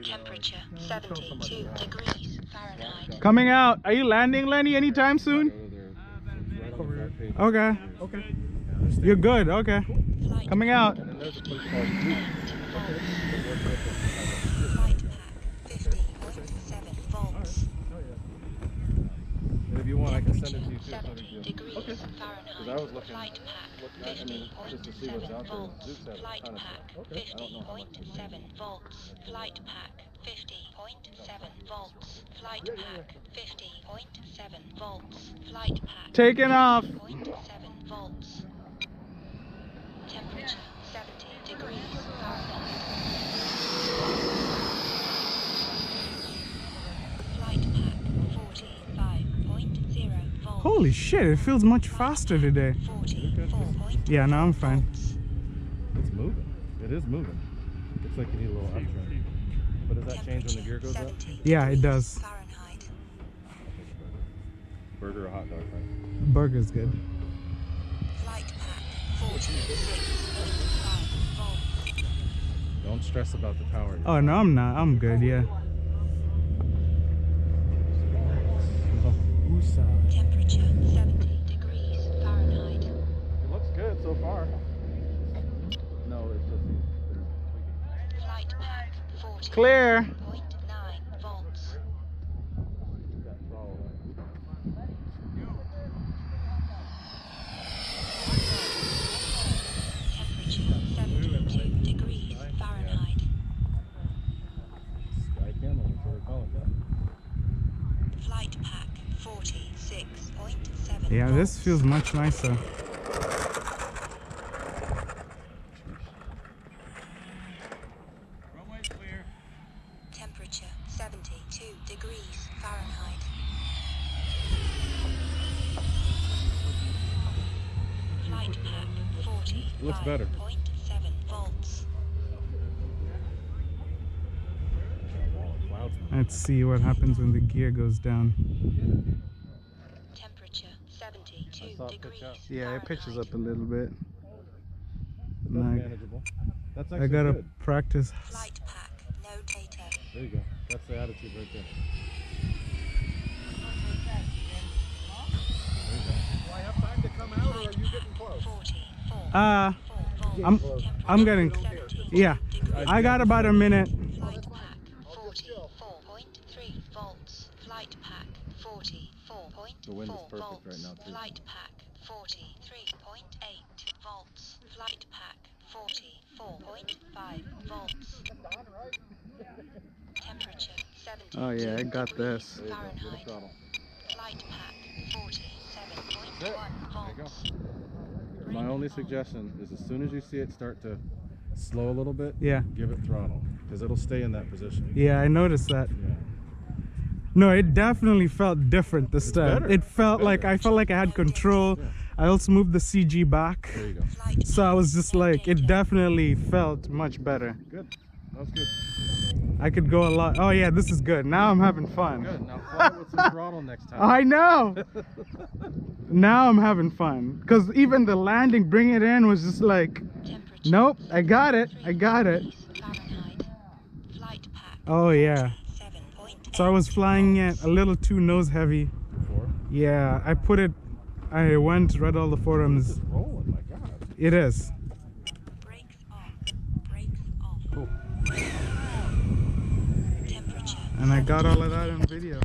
Temperature 72 degrees Fahrenheit. Coming out. Are you landing, Lenny, anytime soon? Okay. Okay. You're good. Okay. Coming out. Flight pack 50.7 volts. If you want, I can send it to you too. 70 degrees Fahrenheit. I was looking, Flight pack 50.7 volts. Flight pack 50.7 volts. Flight pack 50.7 volts. Flight pack 50.7 volts. Flight pack Taking off. 50.7 volts. Temperature 70 degrees Fahrenheit. Flight pack 45.0 volts. Holy shit, it feels much faster today. 44.0 Yeah, no, I'm fine. volts. It's moving. It is moving. Looks like you need a little uptrim. But does that change when the gear goes up? 70 Yeah, it does. Fahrenheit. Burger or hot dog, right? Burger's good. Flight pack 46.5 volts. Don't stress about the power. Oh, no, I'm not. I'm good, yeah. Temperature 70 degrees Fahrenheit. It looks good so far. No, it's just Flight pack 40.9 Clear. volts. Temperature 72 degrees Fahrenheit. Sky camera, that's what we call it. Flight pack 46.7 Yeah, this volts. feels much nicer. Temperature 72 degrees Fahrenheit. Flight pack 45.7 looks better. volts. Clouds. Let's see what happens when the gear goes down. Temperature 72 saw it pitch degrees up. Yeah, it pitches Fahrenheit. up a little bit. But that's Like, manageable. That's I actually gotta good. practice. Flight pack no data. There you go. That's the attitude right there. Flight pack 44. I'm getting, yeah. I got about a minute. Flight pack 44.3 volts. Flight pack 44.4 The wind is perfect volts. right now, too. Flight pack 43.8 volts. Flight pack 44.5 volts. Temperature 70 Oh yeah, I got this. There you go. Get a Fahrenheit. throttle. Flight pack 47.1 There you go. volts. My only suggestion is as soon as you see it start to slow a little bit, Yeah. give it throttle. Because it'll stay in that position. Yeah, I noticed that. Yeah. No, it definitely felt different this time. better. It felt Better. like I felt like I had control. Yeah. I also moved the CG back. There you go. Flight So I was just like, it definitely felt much better. Good. That was good. I could go a lot. Oh yeah, this is good. Now I'm having fun. Good. Now fly it with some throttle next time. I know. Now I'm having fun. Because even the landing, bring it in was just like, Temperature nope, I got it. I got it. Fahrenheit. Flight pack Oh yeah. 7.8 So I was flying it a little too nose heavy. Before. Yeah, I read all the forums. It's rolling, my God. It is. Brakes off. Brakes off. Cool. Temperature And I got all of that on video.